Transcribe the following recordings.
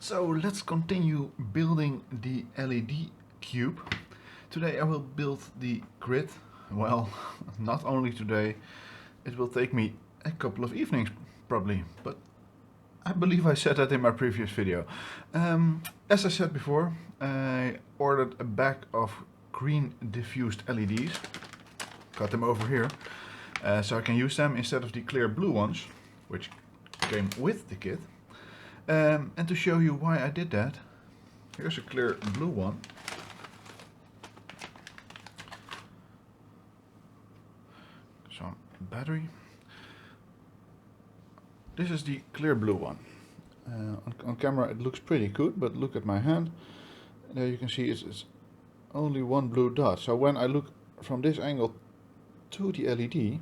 So let's continue building the LED cube. Today I will build the grid. Well, not only today, it will take me a couple of evenings probably, but I believe I said that in my previous video. As I said before, I ordered a bag of green diffused LEDs. Got them over here, so I can use them instead of the clear blue ones, which came with the kit. And to show you why I did that, here's a clear blue one. Some battery. This is the clear blue one. On camera it looks pretty good, but look at my hand. There you can see it's only one blue dot. So when I look from this angle to the LED,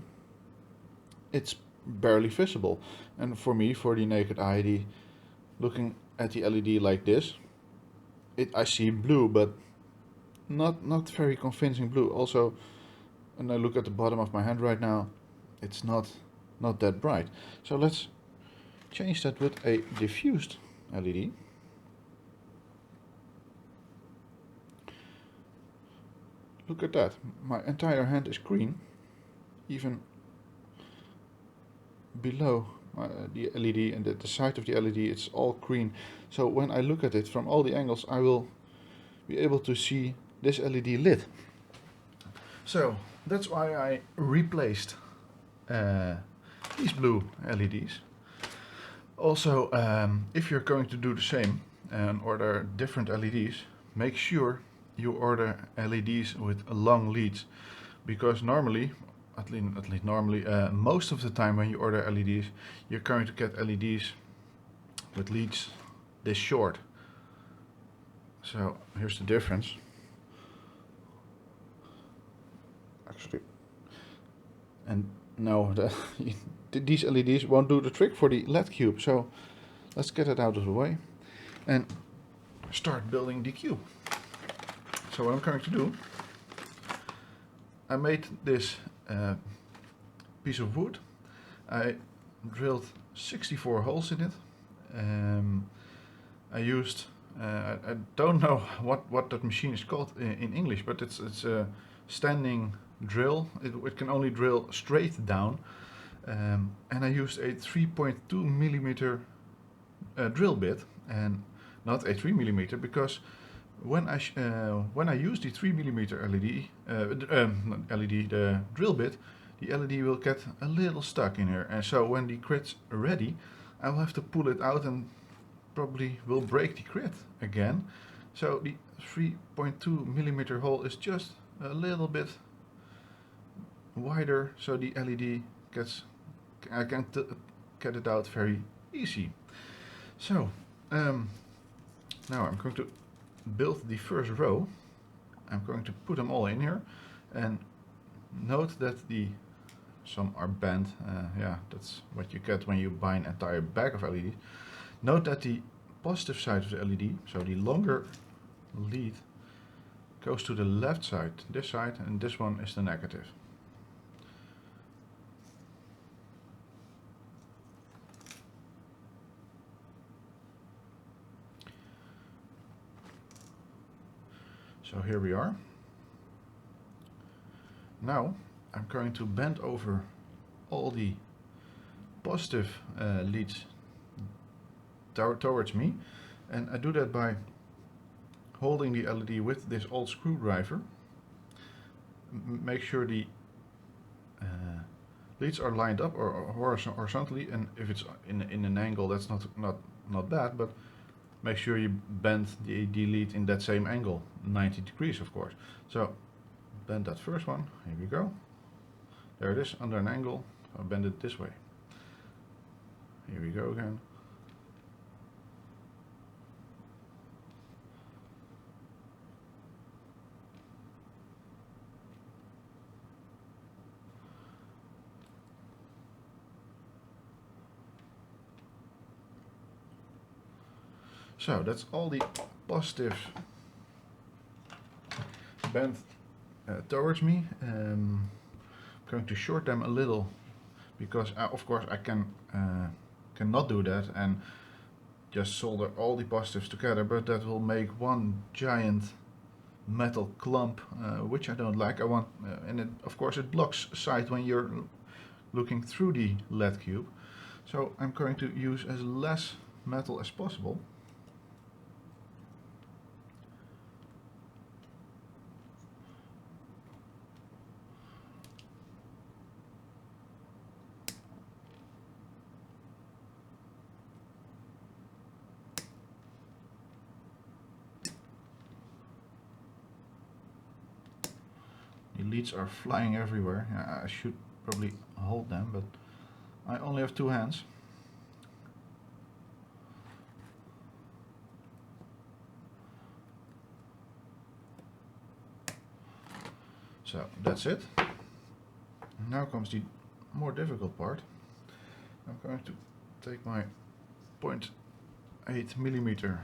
it's barely visible. And for me, for the naked eye, looking at the LED like this, I see blue, but not very convincing blue. Also, when I look at the bottom of my hand right now, it's not that bright. So let's change that with a diffused LED. Look at that, my entire hand is green, even below the LED and the side of the LED, it's all green. So when I look at it from all the angles, I will be able to see this LED lit. So that's why I replaced these blue LEDs. Also, if you're going to do the same and order different LEDs, make sure you order LEDs with long leads, because normally, at least normally, most of the time when you order LEDs, you're going to get LEDs with leads this short. So here's the difference. Actually, and no, these LEDs won't do the trick for the LED cube. So let's get it out of the way and start building the cube. So what I'm going to do, I made this piece of wood. I drilled 64 holes in it. I used, I don't know what that machine is called in English, but it's a standing drill. It can only drill straight down. And I used a 3.2 millimeter drill bit, and not a 3 millimeter, because when I use the 3 millimeter LED, the drill bit, the LED will get a little stuck in here, and so when the grid's ready, I will have to pull it out and probably will break the grid again. So the 3.2 millimeter hole is just a little bit wider, so the LED I can get it out very easy. So now I'm going to build the first row. I'm going to put them all in here, and note that some are bent. Yeah, that's what you get when you buy an entire bag of LEDs. Note that the positive side of the LED, so the longer lead, goes to the left side, this side, and this one is the negative. So here we are. Now I'm going to bend over all the positive leads towards me, and I do that by holding the LED with this old screwdriver. Make sure the leads are lined up or horizontally, and if it's in an angle, that's not bad, but make sure you bend the lead in that same angle, 90 degrees of course. So bend that first one, here we go. There it is, under an angle. I'll bend it this way. Here we go again. So that's all the positive bent towards me. I'm going to short them a little, because of course I cannot do that and just solder all the positives together, but that will make one giant metal clump, which I don't like. I want, and it, of course it blocks sight when you're looking through the LED cube. So I'm going to use as less metal as possible. The leads are flying everywhere. I should probably hold them, but I only have two hands. So that's it. Now comes the more difficult part. I'm going to take my 0.8mm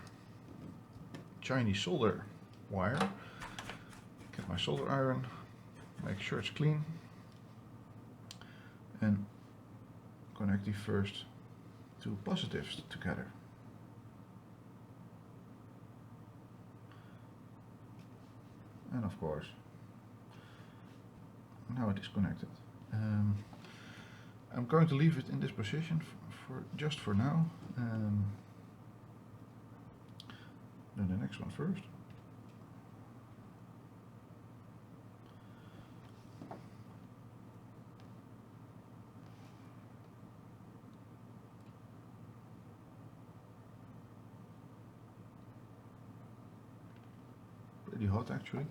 Chinese solder wire, get my solder iron, make sure it's clean, and connect the first two positives together. And of course, now it is connected. I'm going to leave it in this position for just for now. Then the next one first. Pretty hot actually.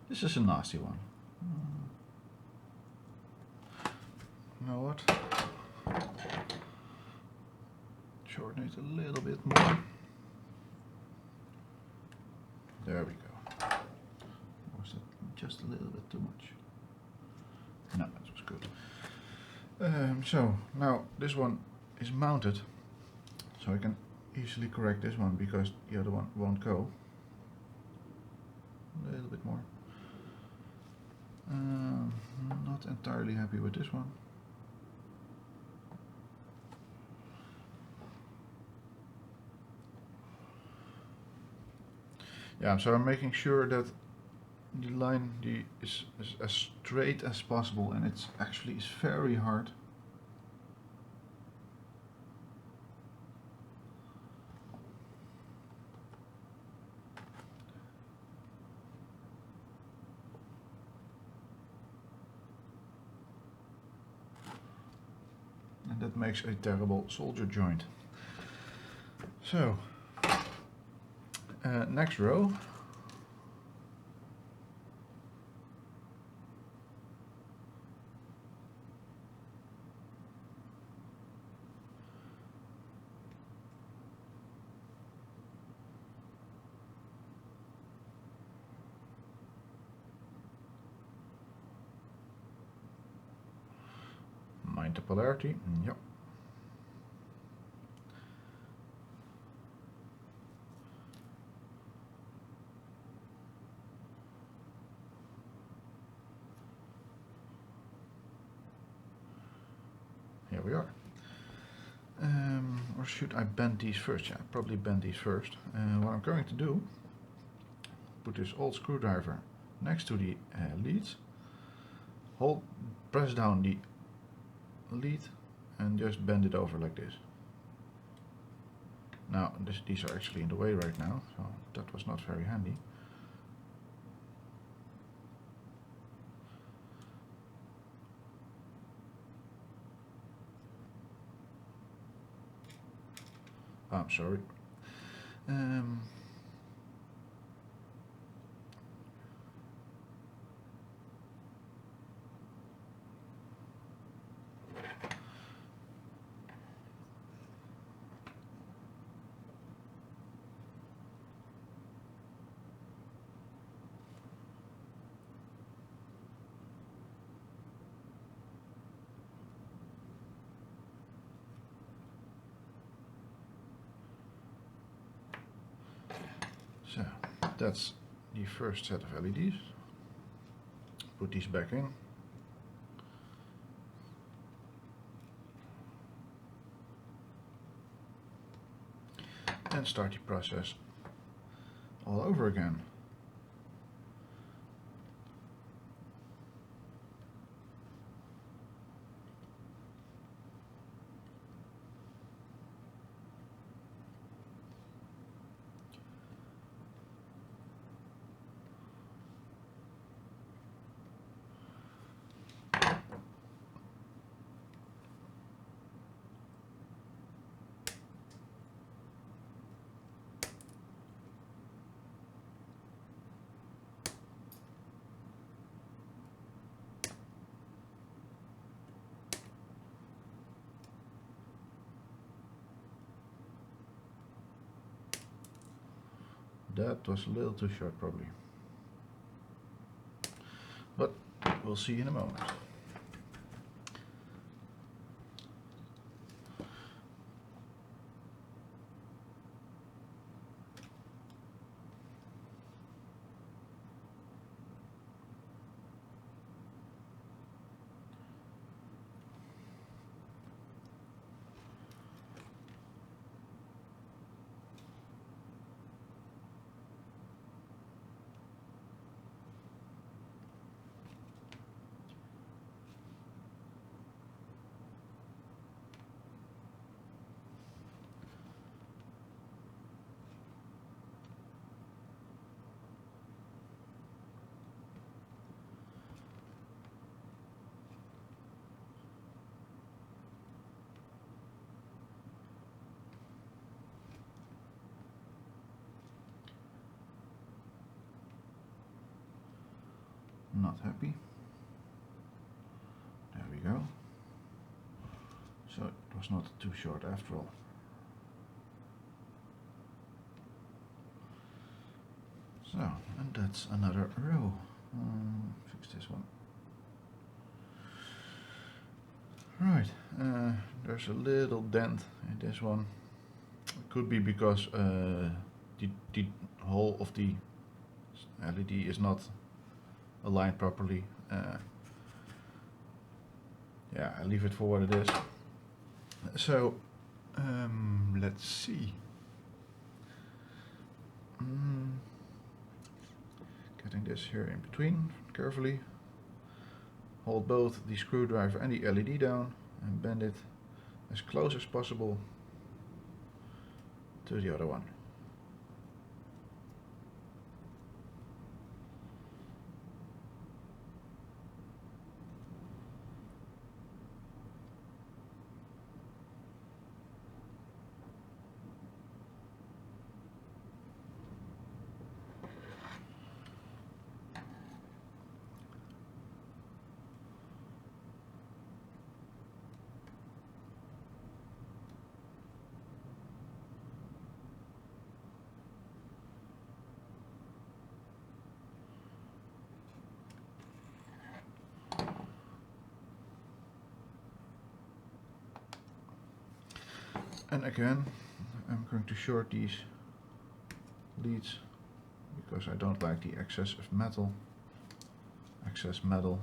This is a nasty one. You know what? Shorten it a little bit more. There we go. Was that just a little bit too much? No, that was good. So now this one is mounted, so I can easily correct this one because the other one won't go. A little bit more. Not entirely happy with this one. Yeah, so I'm making sure that the line is as straight as possible, and it's actually is very hard. And that makes a terrible solder joint. So, next row. Mind the polarity. Yep. Here we are. Or should I bend these first? Yeah, probably bend these first. What I'm going to do, put this old screwdriver next to the leads, press down the lead and just bend it over like this. Now these are actually in the way right now, so that was not very handy. Oh, I'm sorry. That's the first set of LEDs. Put these back in. And start the process all over again. That was a little too short probably, but we'll see in a moment. Not happy. There we go. So it was not too short after all. So, and that's another row. Fix this one. Right, there's a little dent in this one. It could be because the hole of the LED is not aligned properly. Yeah, I leave it for what it is. So let's see. Getting this here in between carefully. Hold both the screwdriver and the LED down and bend it as close as possible to the other one. And again, I'm going to short these leads because I don't like the excess of metal. Excess metal.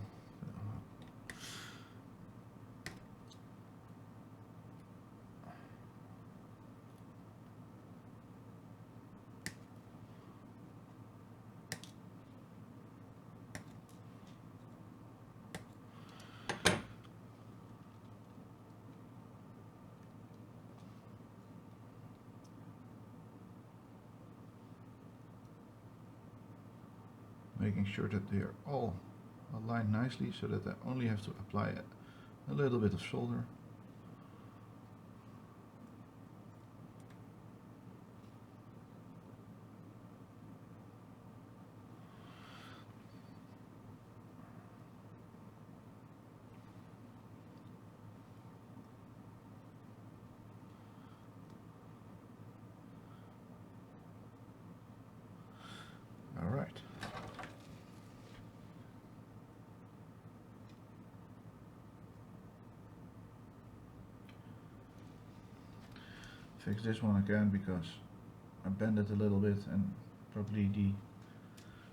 Making sure that they are all aligned nicely so that I only have to apply a little bit of solder. All right. Fix this one again because I bent it a little bit and probably the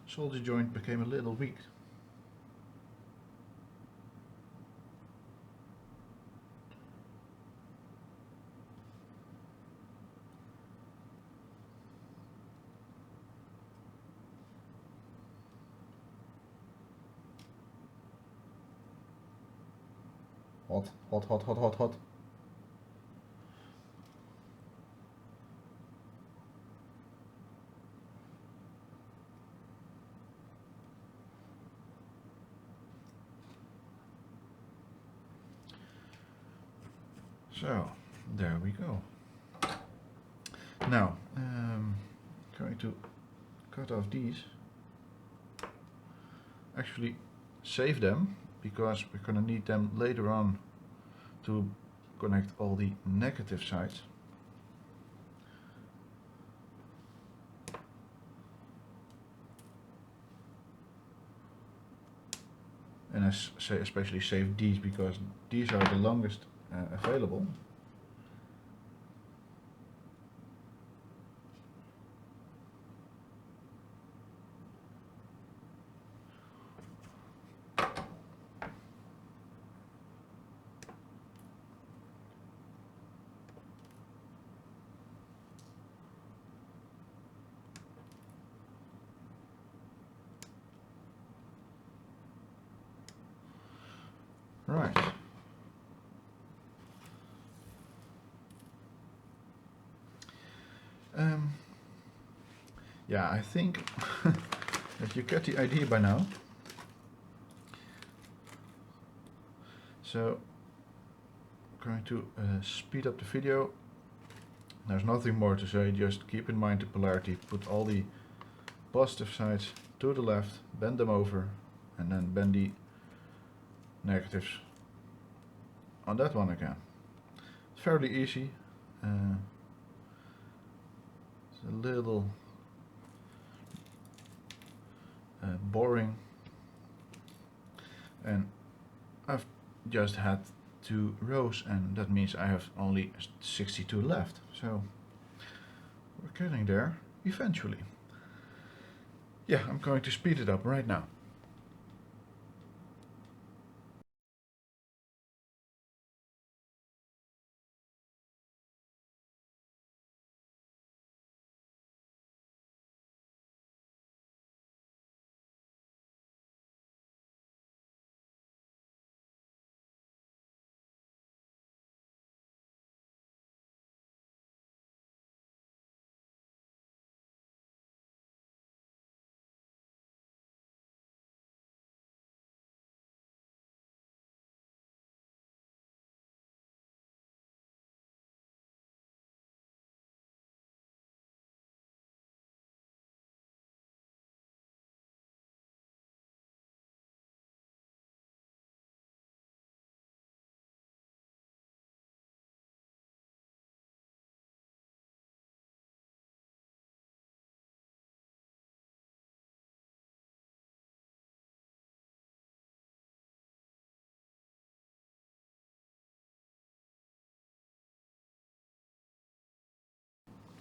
solder joint became a little weak. Hot, hot, hot, hot, hot, hot. So, there we go. Now, going to cut off these. Actually, save them, because we're going to need them later on to connect all the negative sides. And I say especially save these because these are the longest available. Right. Yeah, I think that you get the idea by now. So, I'm going to speed up the video. There's nothing more to say, just keep in mind the polarity, put all the positive sides to the left, bend them over, and then bend the negatives on that one again. It's fairly easy. It's a little boring, and I've just had 2 rows, and that means I have only 62 left, so we're getting there eventually. Yeah, I'm going to speed it up right now.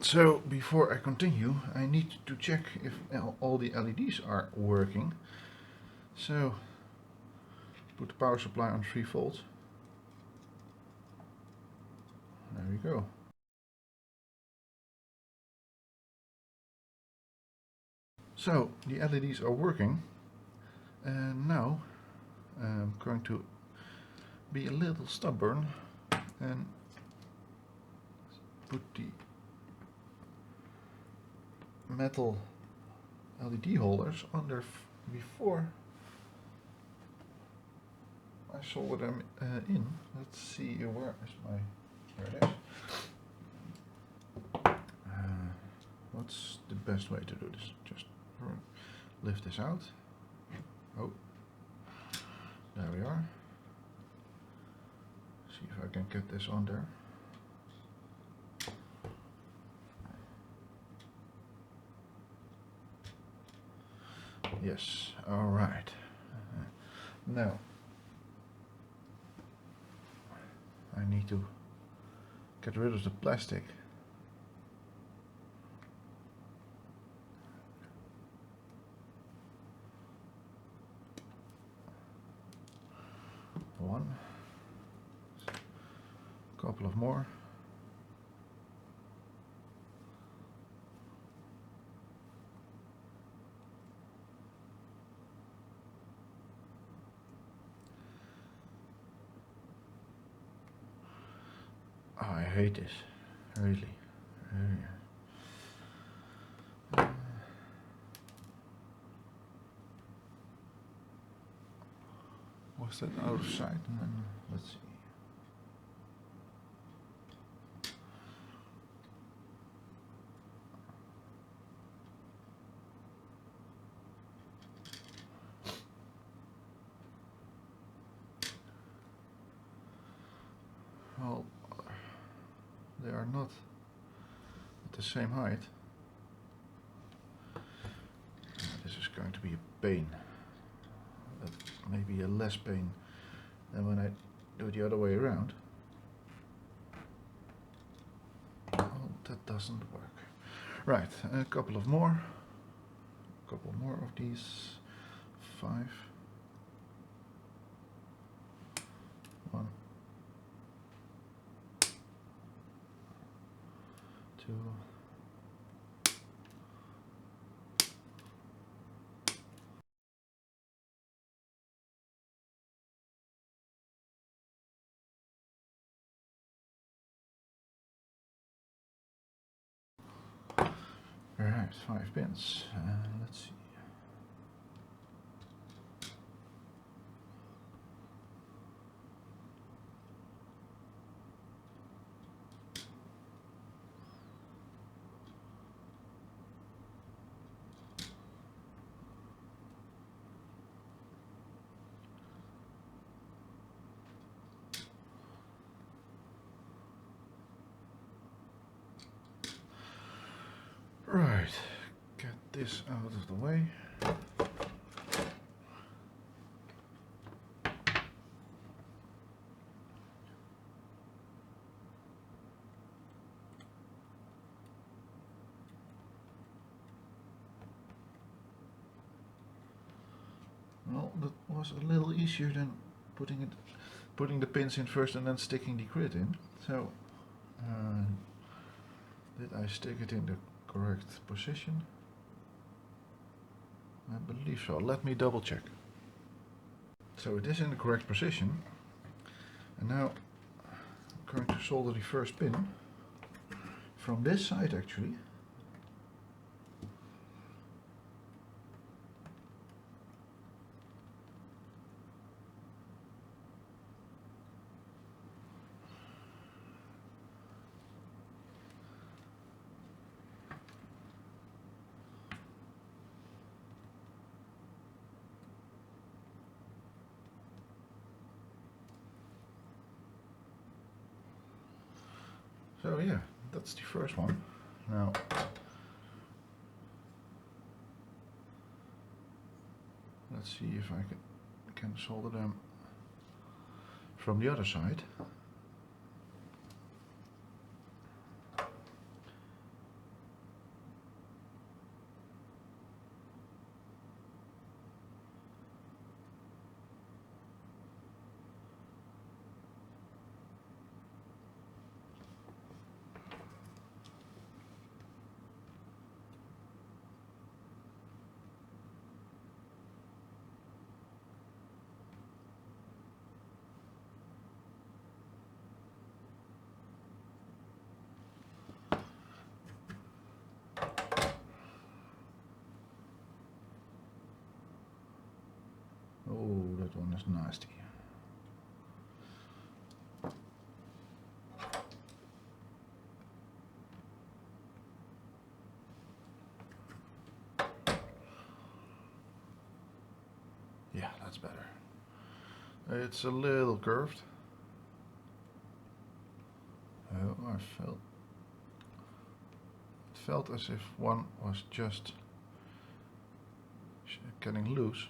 So before I continue, I need to check if all the LEDs are working. So put the power supply on 3 volts. There we go. So the LEDs are working, and now I'm going to be a little stubborn and put the metal LED holders on there before I solder them in. Let's see, where is my, there it is. What's the best way to do this? Just lift this out. Oh, there we are. See if I can get this on there. Yes, all right. Now, I need to get rid of the plastic. one. A couple of more. Oh, I hate this, really. Was that out of sight? And then, let's see. Well, they are not at the same height. This is going to be a pain. But maybe a less pain than when I do it the other way around. Oh, that doesn't work. Right, a couple more. A couple more of these. 5. 1. 2. Alright, 5 pins. Let's see. Right, get this out of the way. Well, that was a little easier than putting the pins in first and then sticking the grid in. So, did I stick it in the correct position? I believe so. Let me double check. So it is in the correct position. And now I'm going to solder the first pin from this side actually. So yeah, that's the first one. Now let's see if I can solder them from the other side. Oh, that one is nasty. Yeah, that's better. It's a little curved. Oh, it felt as if one was just getting loose.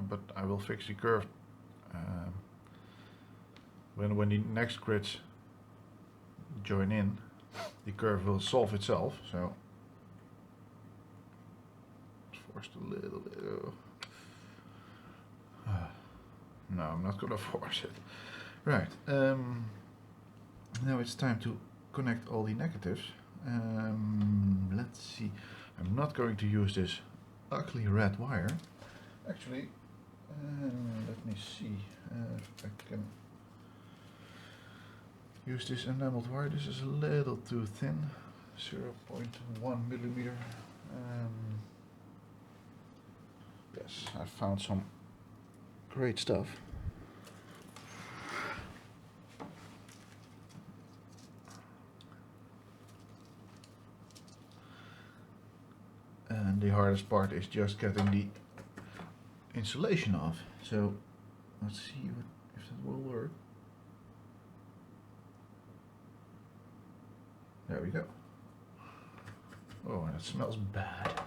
But I will fix the curve when the next grids join in. The curve will solve itself. So it's forced a little bit. No, I'm not gonna force it. Right. Now it's time to connect all the negatives. Let's see. I'm not going to use this ugly red wire. Actually, let me see if I can use this enameled wire. This is a little too thin, 0.1 millimeter. Yes, I found some great stuff. And the hardest part is just getting the insulation off. So let's see if that will work. There we go. Oh, and it smells bad.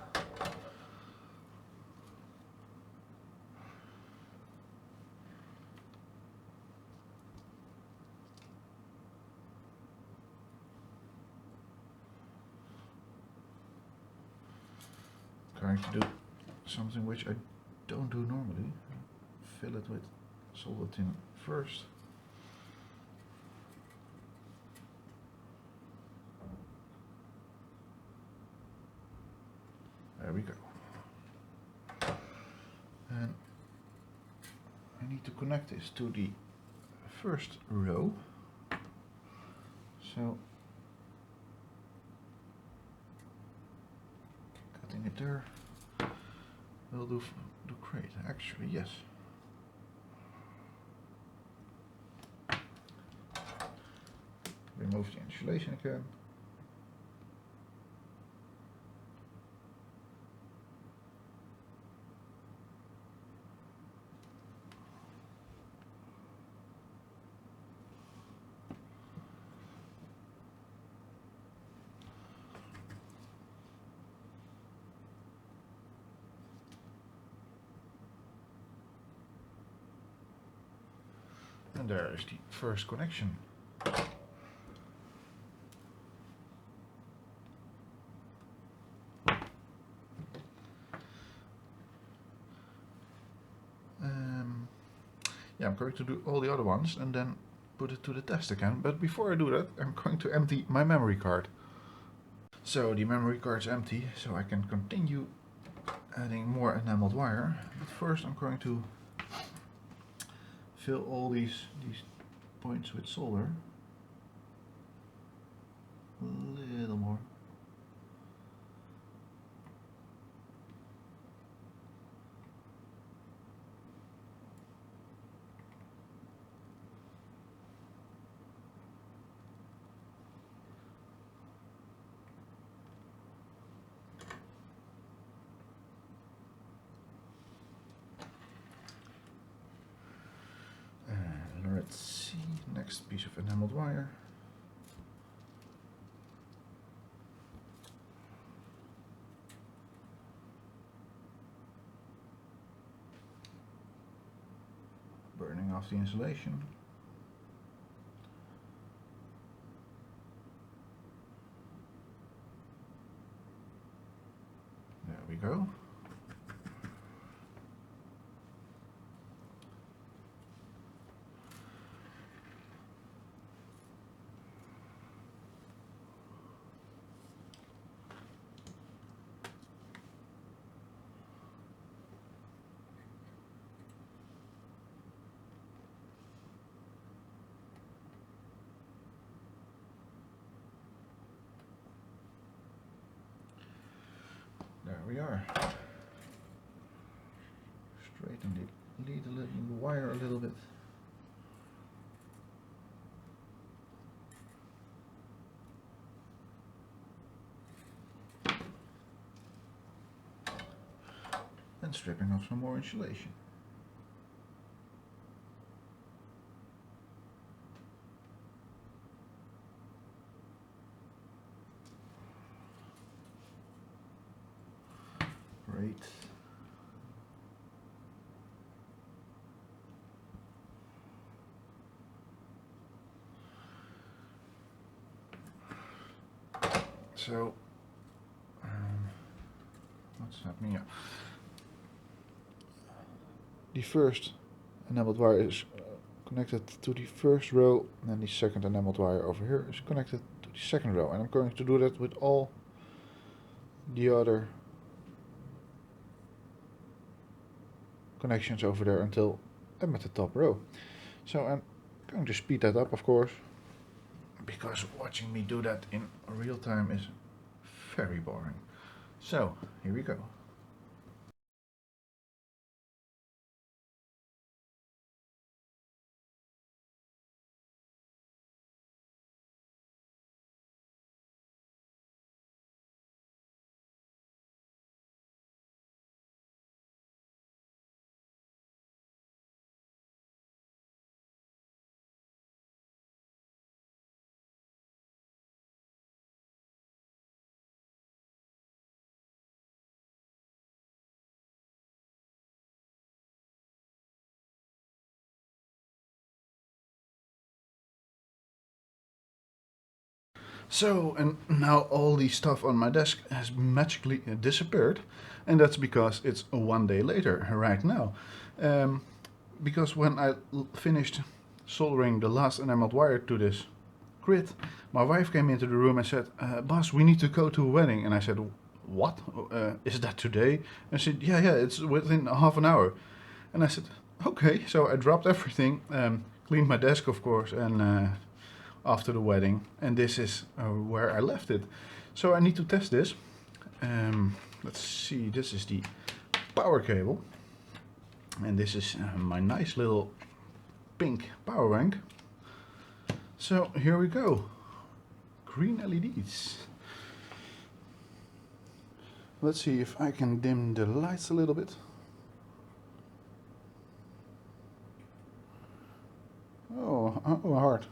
Going to do something which I don't do normally. Fill it with solid tin first. There we go. And I need to connect this to the first row. So cutting it there will do great. Actually, yes. Remove the insulation again. And there is the first connection. Yeah, I'm going to do all the other ones and then put it to the test again. But before I do that, I'm going to empty my memory card. So the memory card's empty, so I can continue adding more enameled wire. But first I'm going to fill all these points with solder. A little more. Let's see, next piece of enameled wire. Burning off the insulation. There we go. There we are. Straighten the lead a little, the wire a little bit. And stripping off some more insulation. Great. So, what's happening here? The first enameled wire is connected to the first row, and then the second enameled wire over here is connected to the second row. And I'm going to do that with all the other connections over there until I'm at the top row. So I'm going to speed that up, of course, because watching me do that in real time is very boring. So here we go. So, and now all the stuff on my desk has magically disappeared, and that's because it's 1 day later, right now. Because when I finished soldering the last enameled wire to this grid, my wife came into the room and said, Bas, we need to go to a wedding. And I said, what? Is that today? And she said, yeah, it's within half an hour. And I said, okay. So I dropped everything, cleaned my desk, of course, and after the wedding, and this is where I left it. So I need to test this. Let's see, this is the power cable, and this is my nice little pink power bank. So here we go, green LEDs. Let's see if I can dim the lights a little bit. Oh, hard.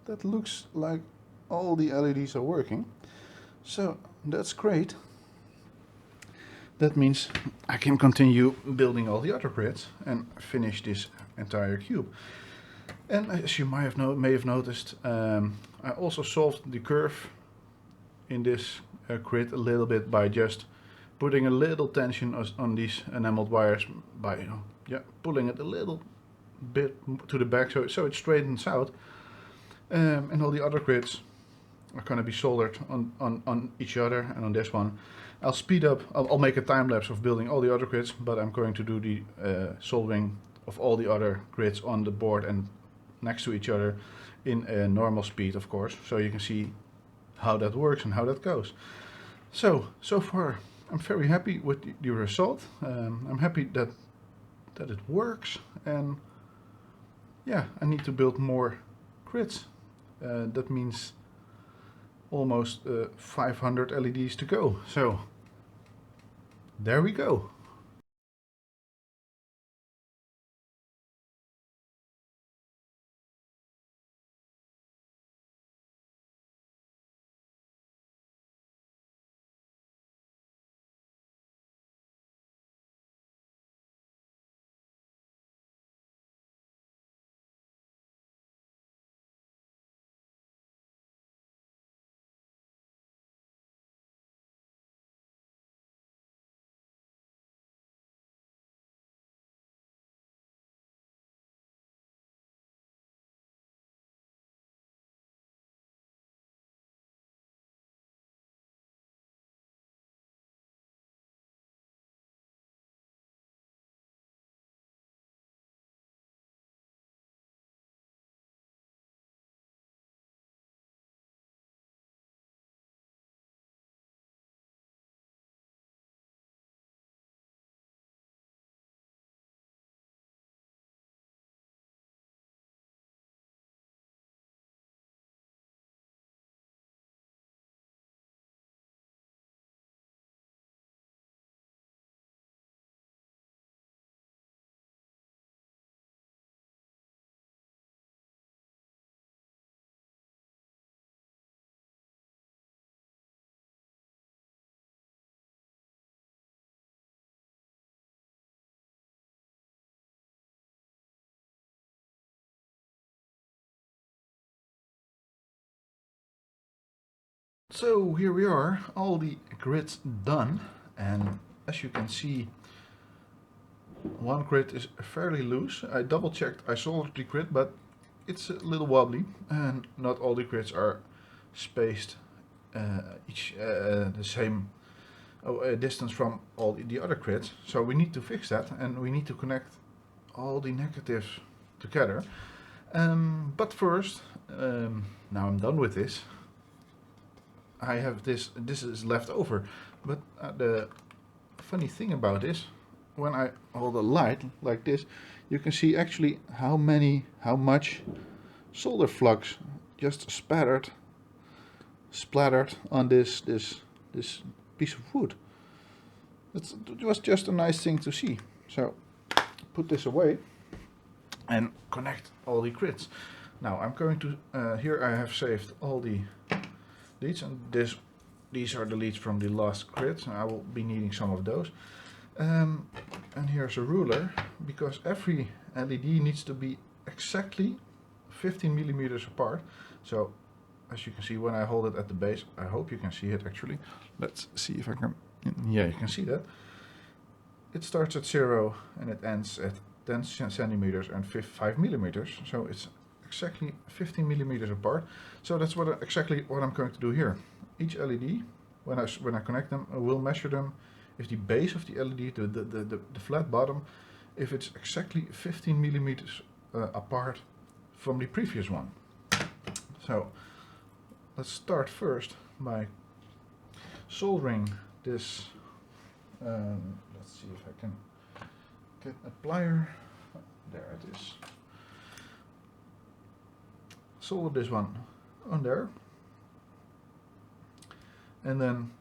That looks like all the LEDs are working. So that's great. That means I can continue building all the other grids and finish this entire cube. And as you may have noticed, I also solved the curve in this grid a little bit by just putting a little tension on these enameled wires by pulling it a little bit to the back so it straightens out. And all the other grids are going to be soldered on each other, and on this one I'll speed up. I'll make a time lapse of building all the other grids, but I'm going to do the soldering of all the other grids on the board and next to each other in a normal speed, of course, so you can see how that works and how that goes. So far I'm very happy with the result. I'm happy that it works, and yeah, I need to build more grids. That means almost 500 LEDs to go. So there we go. So here we are, all the grids done, and as you can see, one grid is fairly loose. I double checked, I soldered the grid, but it's a little wobbly, and not all the grids are spaced each the same distance from all the other grids. So we need to fix that, and we need to connect all the negatives together. But first, now I'm done with this, I have this is left over. But the funny thing about this, when I hold a light like this, you can see actually how much solder flux just splattered on this piece of wood. It was just a nice thing to see. So put this away and connect all the grids. Now I'm going to, here I have saved all the leads, and these are the leads from the last grid, and I will be needing some of those. And here's a ruler, because every LED needs to be exactly 15 millimeters apart. So as you can see when I hold it at the base, I hope you can see it actually. Let's see if I can, yeah, you can see that. It starts at 0 and it ends at 10 centimeters and 5 millimeters. So it's exactly 15 millimeters apart. So that's exactly what I'm going to do here. Each LED, when I connect them, I will measure them. If the base of the LED, the flat bottom, if it's exactly 15 millimeters apart from the previous one. So let's start first by soldering this. Let's see if I can get a plier. There it is. Solder this one on there, and then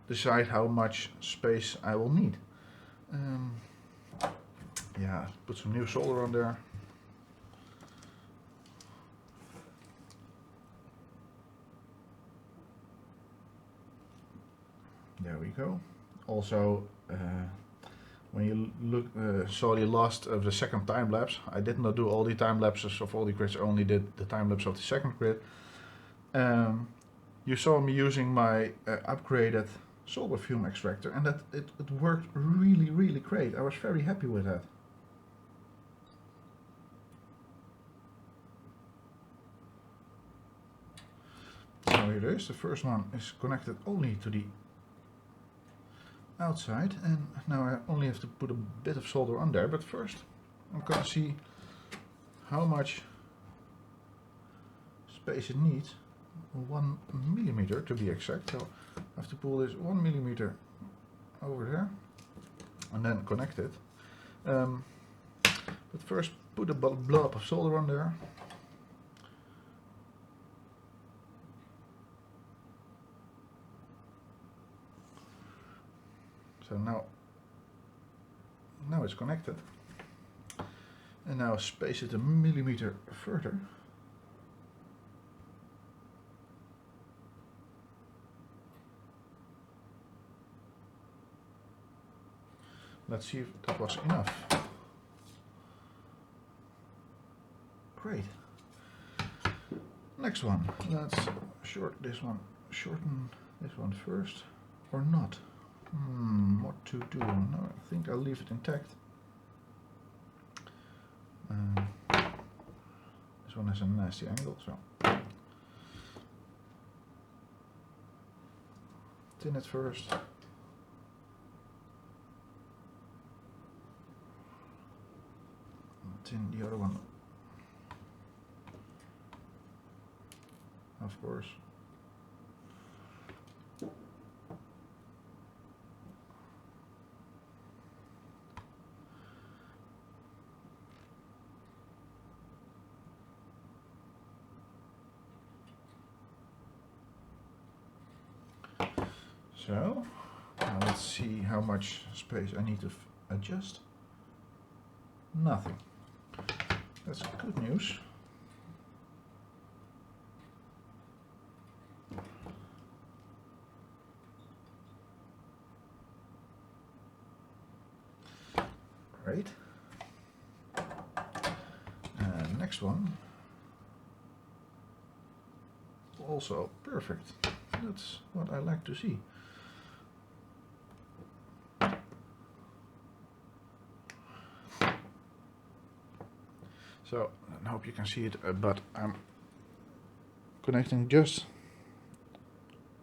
decide how much space I will need. Yeah, put some new solder on there. There we go. Also, when you saw the last of the second time lapse, I did not do all the time lapses of all the grids, only did the time lapse of the second grid. You saw me using my upgraded solder fume extractor, and that it worked really great. I was very happy with that. So here it is. The first one is connected only to the outside, and now I only have to put a bit of solder on there. But first I'm going to see how much space it needs. 1 millimeter to be exact, so I have to pull this 1 millimeter over there and then connect it. But first put a blob of solder on there. So now it's connected, and now space it a millimeter further. Let's see if that was enough. Great. Next one. Let's shorten this one first, or not. What to do? No, I think I'll leave it intact. This one has a nasty angle, so tin it first. Tin the other one, of course. So now let's see how much space I need to adjust. Nothing. That's good news. Great. And next one. Also perfect. That's what I like to see. So I hope you can see it, but I'm connecting just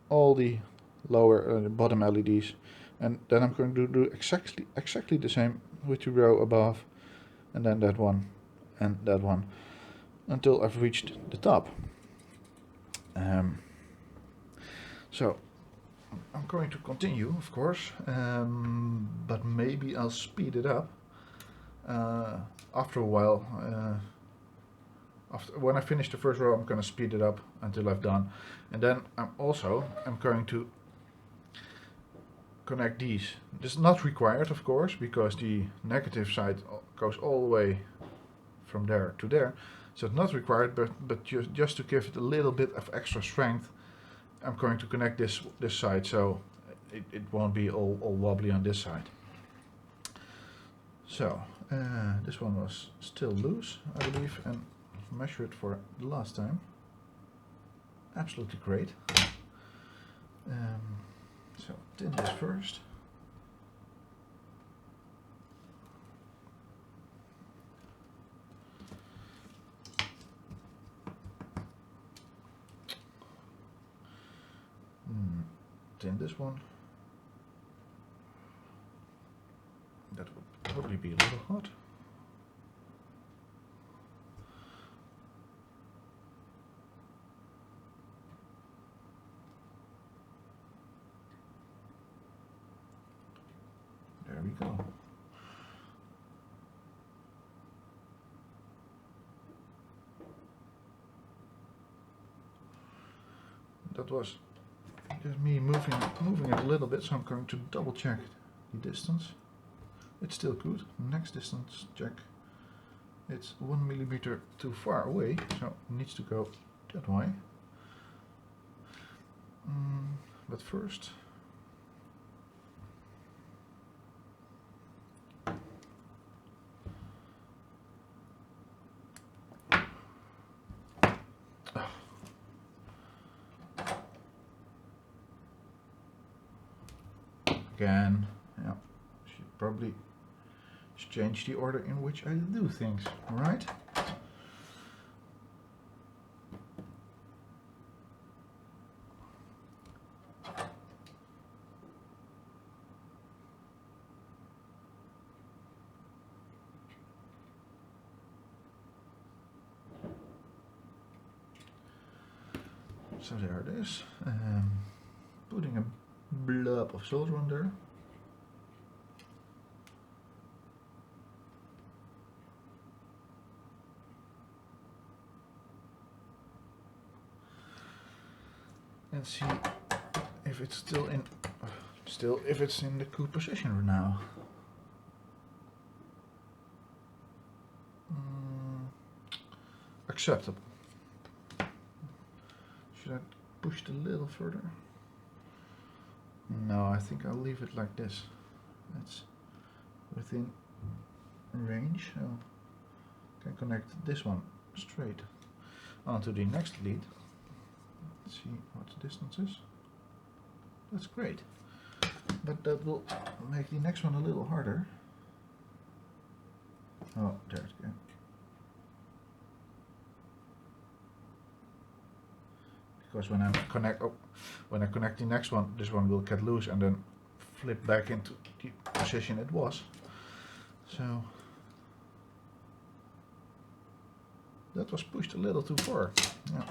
all the lower the bottom LEDs, and then I'm going to do exactly the same with the row above, and then that one and that one, until I've reached the top. So I'm going to continue, of course, but maybe I'll speed it up after a while. When I finish the first row, I'm going to speed it up until I've done, and then I'm going to connect these. This is not required, of course, because the negative side goes all the way from there to there, so it's not required, but just to give it a little bit of extra strength, I'm going to connect this side, so it won't be all wobbly on this side. So this one was still loose, I believe, and measure it for the last time. Absolutely great. So tin this first. Tin this one. That would probably be a little hot. There we go. That was just me moving it a little bit, so I'm going to double check the distance. It's still good. Next distance check. It's 1 millimeter too far away, so it needs to go that way. But first, again, yeah, should probably change the order in which I do things, right? So there it is. Putting a blob of solder on there. And see if it's if it's in the good position now. Acceptable. Should I push it a little further? No, I think I'll leave it like this. It's within range, so I can connect this one straight onto the next lead. Let's see what the distance is. That's great, but that will make the next one a little harder. Oh, there it goes. Because when I connect the next one, this one will get loose and then flip back into the position it was. So that was pushed a little too far. Yeah.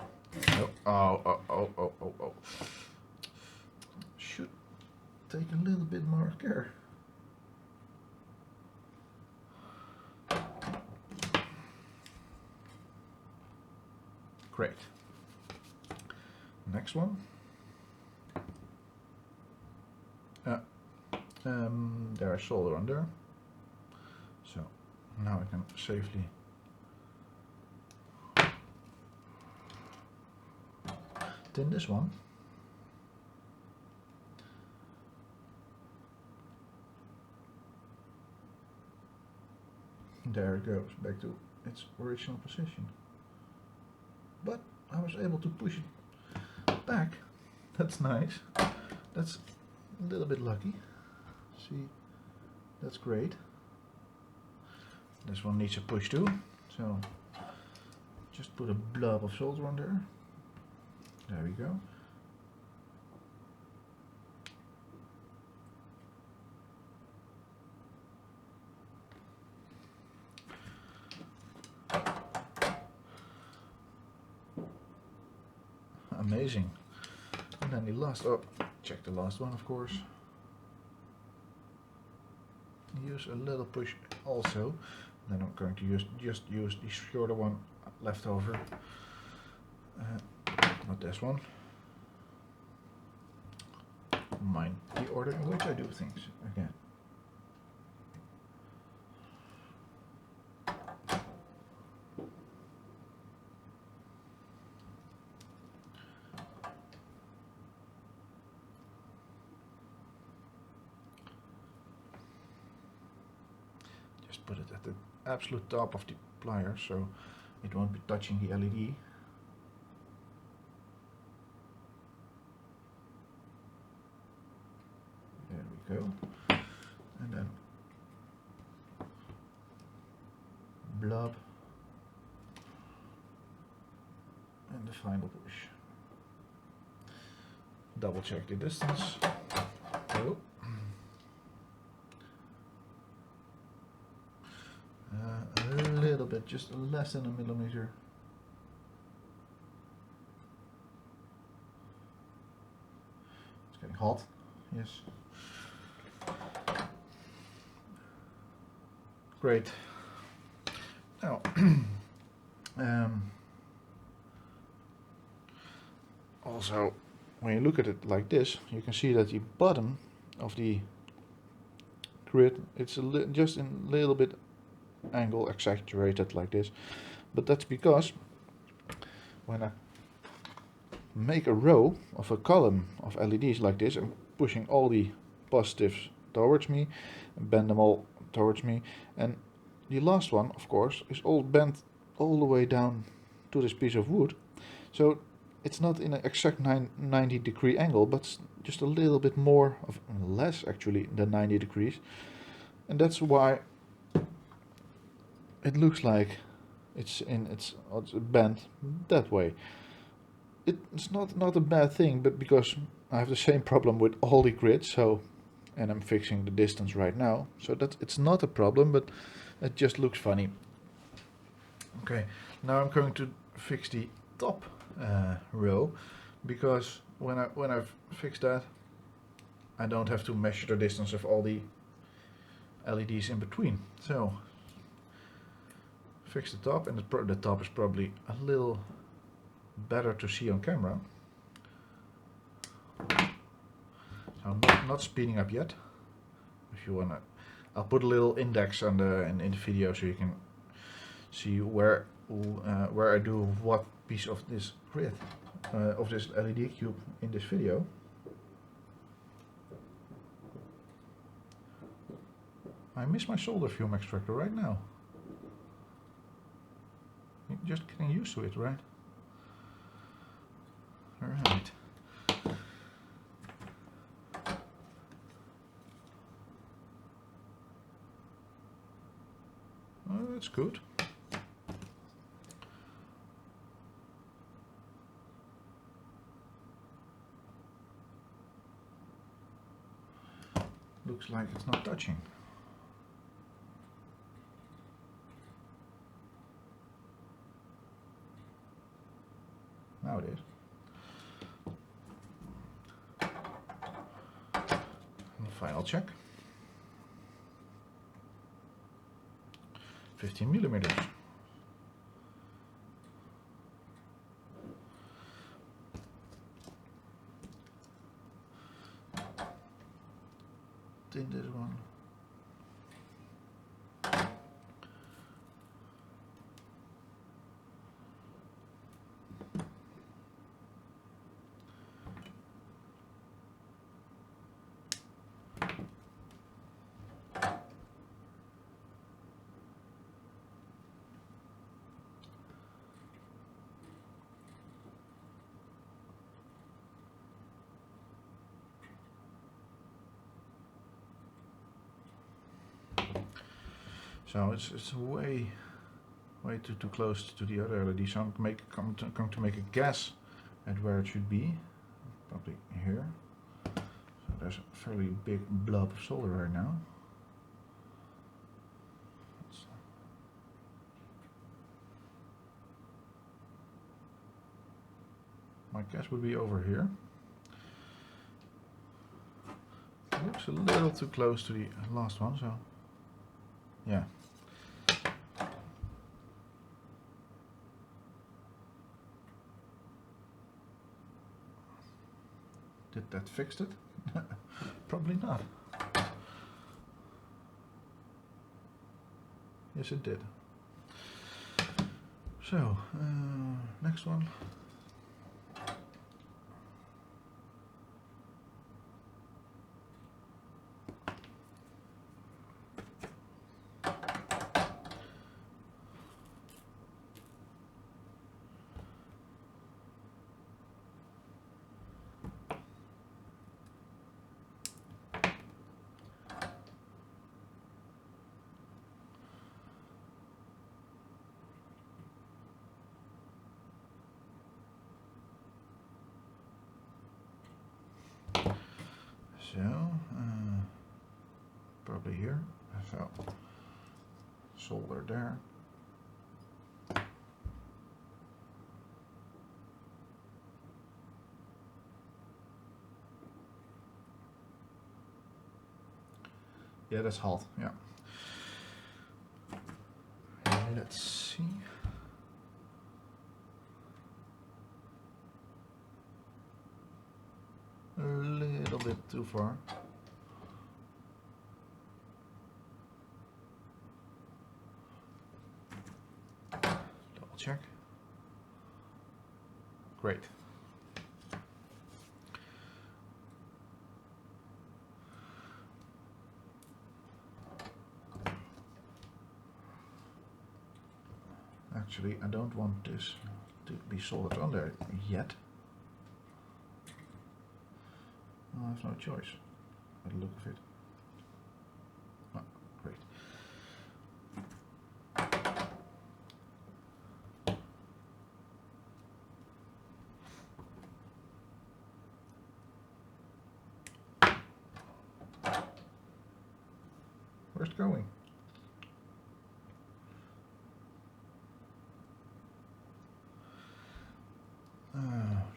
Oh. Should take a little bit more care. Great. Next one. There is solder on there. So now I can safely tin this one. There it goes, back to its original position. But I was able to push it back. That's nice. That's a little bit lucky. See, that's great. This one needs a push too, so just put a blob of solder on there. There we go. Amazing. And then the last, oh, check the last one, of course. Use a little push also. Then I'm going to just use the shorter one left over. Not this one. Mind the order in which I do things again. Put it at the absolute top of the plier so it won't be touching the LED. There we go. And then blob and the final push. Double check the distance. Oh. A little bit, just less than a millimeter. It's getting hot, yes. Great. Now, also, when you look at it like this, you can see that the bottom of the grid, it's just a little bit angle exaggerated like this, but that's because when I make a row of a column of LEDs like this, I'm pushing all the positives towards me and bend them all towards me, and the last one, of course, is all bent all the way down to this piece of wood, so it's not in an exact 90-degree angle, but just a little bit more of less actually than 90 degrees, and that's why it looks like it's bent that way. It's not a bad thing, but because I have the same problem with all the grids, so, and I'm fixing the distance right now, so that it's not a problem, but it just looks funny. Okay, now I'm going to fix the top row, because when I've fixed that, I don't have to measure the distance of all the LEDs in between. So fix the top, and the top is probably a little better to see on camera. So I'm not speeding up yet. If you wanna, I'll put a little index on in the video so you can see where I do what piece of this grid of this LED cube in this video. I miss my solder fume extractor right now. You're just getting used to it, right? Alright. Oh, that's good. Looks like it's not touching. Now it is. And final check. 15 millimeters. In this one. So it's way way too close to the other LED, so I'm going to make a guess at where it should be. Probably here. So there's a fairly big blob of solder right now. My guess would be over here. It looks a little too close to the last one, so yeah. Did that fix it? Probably not. Yes, it did. So, next one. So, probably here. So, solder there. Yeah, that's hot. Yeah. Let's see. A little bit too far. Double check. Great. Actually, I don't want this to be soldered on there yet. I have no choice by the look of it. Oh, great. Where's it going?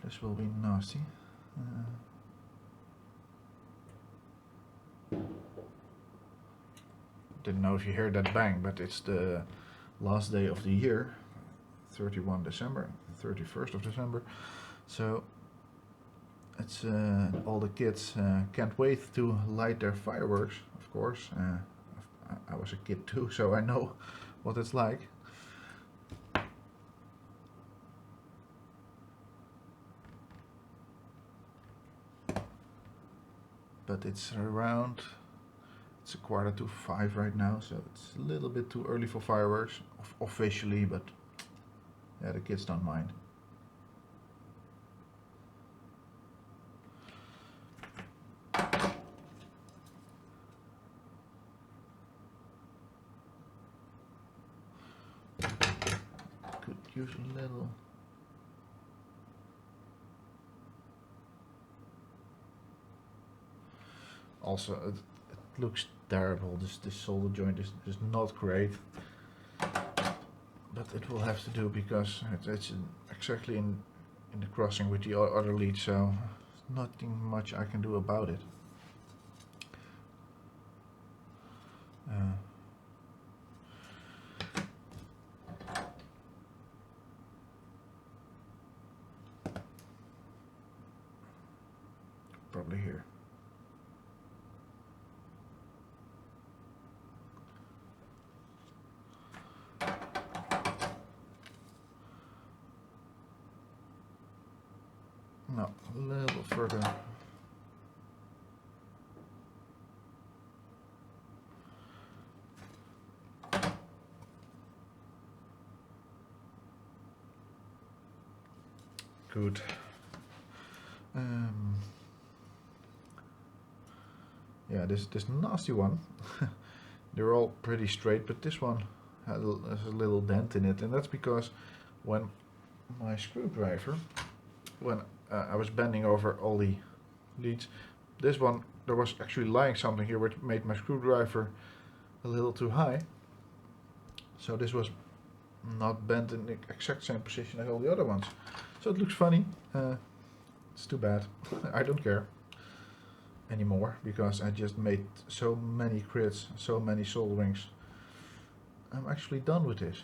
This will be nasty. Didn't know if you heard that bang, but it's the last day of the year, 31 December, 31st of December. So it's all the kids can't wait to light their fireworks, of course. I was a kid too, so I know what it's like. But it's around, it's 4:45 right now, so it's a little bit too early for fireworks, officially, but yeah, the kids don't mind. Could use a little. Also, it looks terrible. This solder joint is not great, but it will have to do because it's exactly in the crossing with the other lead, so nothing much I can do about it. Probably here. No, a little further. Good. Yeah, this nasty one. They're all pretty straight, but this one has a little dent in it, and that's because when my screwdriver, when I was bending over all the leads, this one, there was actually lying something here which made my screwdriver a little too high. So this was not bent in the exact same position as all the other ones. So it looks funny. It's too bad. I don't care anymore because I just made so many crits, so many solderings. I'm actually done with this.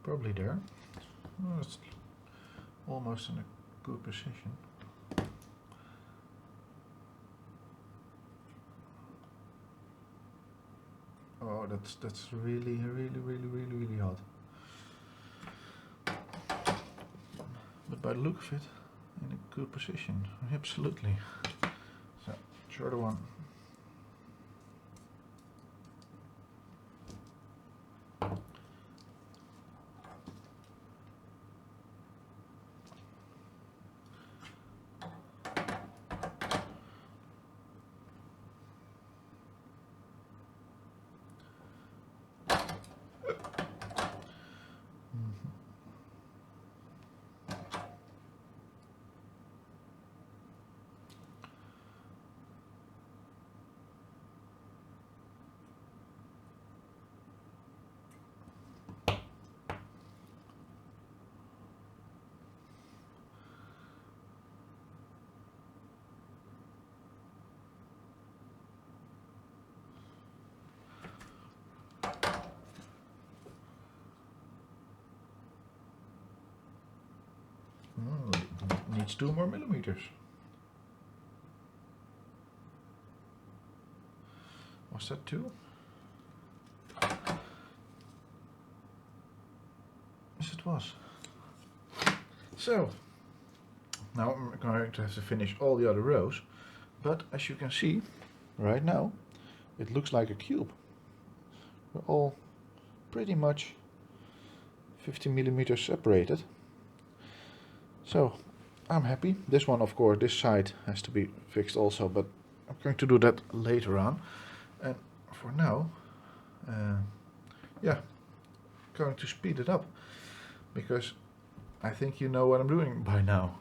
Probably there. Oh, it's almost in a good position. Oh, that's really hot. But by the look of it, in a good position, absolutely. So, shorter one. Needs 2 more millimeters. Was that 2? Yes, it was. So, now I'm going to have to finish all the other rows, but as you can see, right now, it looks like a cube. We're all pretty much 50 millimeters separated. So, I'm happy. This one, of course, this side has to be fixed also, but I'm going to do that later on. And for now, yeah, going to speed it up because I think you know what I'm doing by now.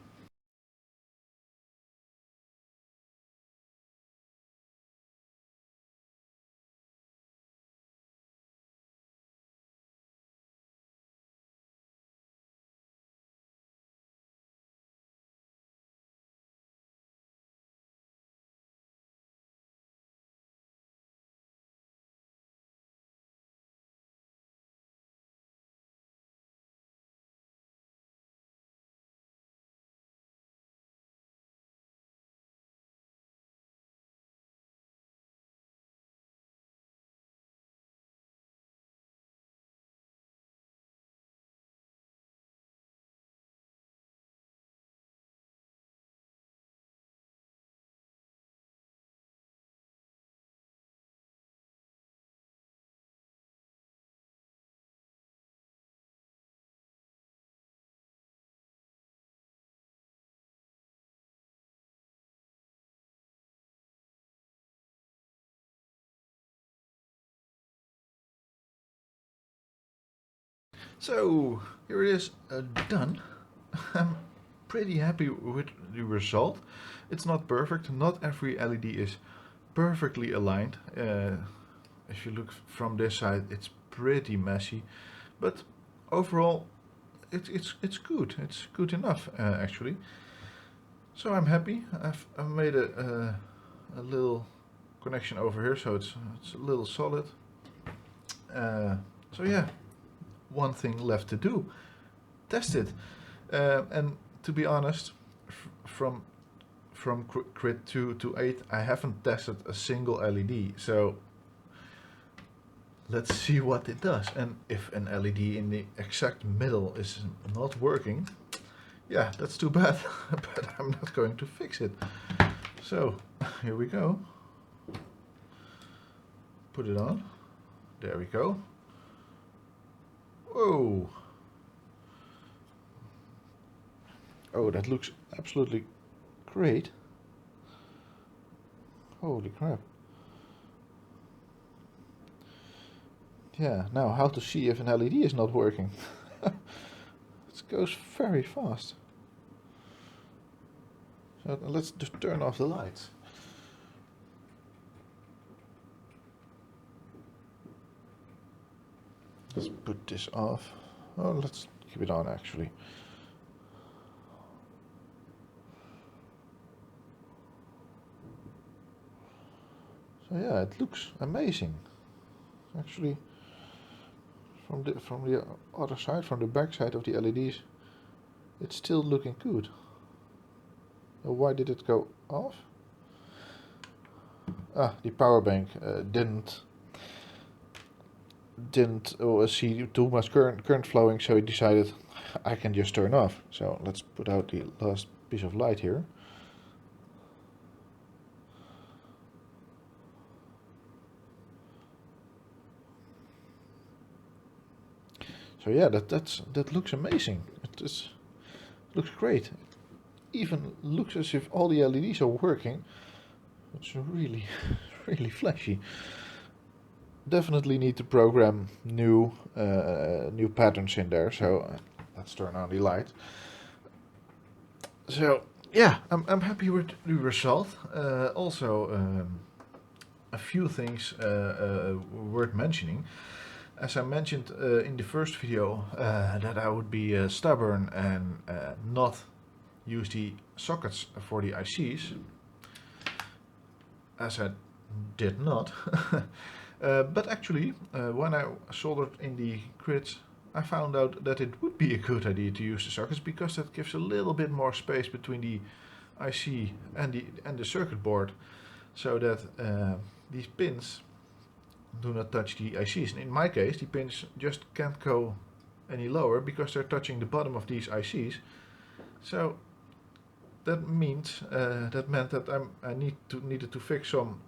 So here it is, done. I'm pretty happy with the result. It's not perfect. Not every LED is perfectly aligned. If you look from this side, it's pretty messy, but overall, it's good. It's good enough actually. So I'm happy. I've made a little connection over here, so it's a little solid. So yeah, one thing left to do: test it. And to be honest, from crit 2 to 8, I haven't tested a single LED. So let's see what it does. And if an LED in the exact middle is not working, yeah, that's too bad. But I'm not going to fix it. So here we go. put it on. There we go. Whoa! Oh, that looks absolutely great. Holy crap. Yeah, now how to see if an LED is not working. It goes very fast. So let's just turn off the lights. Let's put this off. Oh, let's keep it on actually. So yeah, it looks amazing. Actually, from the other side, from the back side of the LEDs, it's still looking good. Why did it go off? Ah, the power bank didn't see too much current flowing, so it decided I can just turn off. So let's put out the last piece of light here. So yeah, that looks amazing. It looks great. It even looks as if all the LEDs are working. It's really, really flashy. Definitely need to program new patterns in there. So let's turn on the light. So yeah, I'm happy with the result. Also, a few things worth mentioning. As I mentioned in the first video, that I would be stubborn and not use the sockets for the ICs, as I did not. But actually, when I soldered in the grids, I found out that it would be a good idea to use the sockets, because that gives a little bit more space between the IC and the circuit board, so that these pins do not touch the ICs. And in my case, the pins just can't go any lower because they're touching the bottom of these ICs. So that meant that I needed to fix some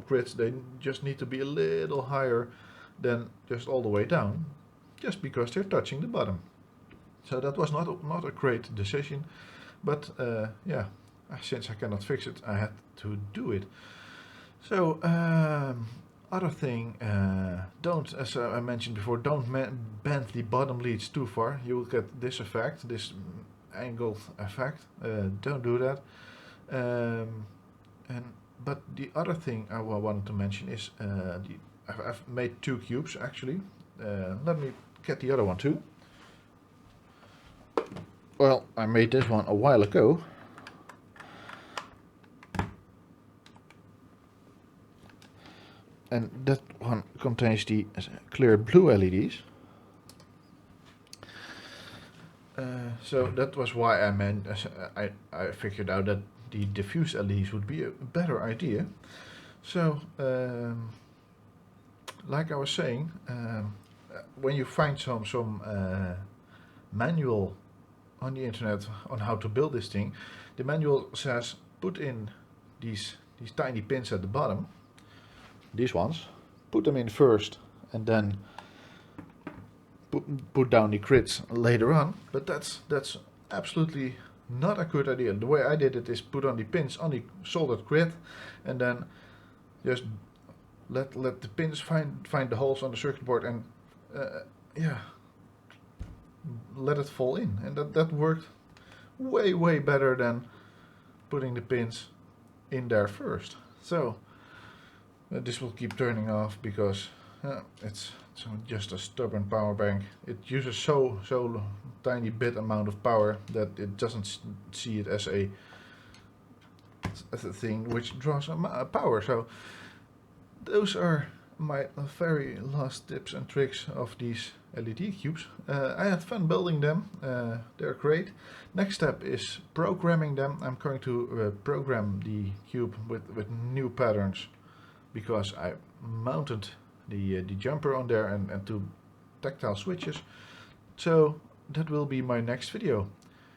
grids. They just need to be a little higher than just all the way down, just because they're touching the bottom. So that was not a great decision, but yeah, since I cannot fix it, I had to do it. So other thing, don't, as I mentioned before, don't bend the bottom leads too far. You will get this effect, this angled effect. Don't do that. But the other thing I wanted to mention is I've made 2 cubes actually. Let me get the other one too. Well, I made this one a while ago. And that one contains the clear blue LEDs. So that was why I figured out that the diffused LEDs would be a better idea. So, like I was saying, when you find some manual on the internet on how to build this thing, the manual says put in these tiny pins at the bottom. These ones, put them in first and then put down the grids later on, but that's absolutely not a good idea. The way I did it is put on the pins on the soldered grid and then just let the pins find the holes on the circuit board and yeah, let it fall in, and that worked way better than putting the pins in there first. So this will keep turning off because it's just a stubborn power bank. It uses so tiny bit amount of power that it doesn't see it as a thing which draws power. So those are my very last tips and tricks of these LED cubes. I had fun building them. They're great. Next step is programming them. I'm going to program the cube with new patterns, because I mounted the jumper on there and 2 tactile switches. So that will be my next video.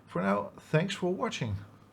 For now, thanks for watching.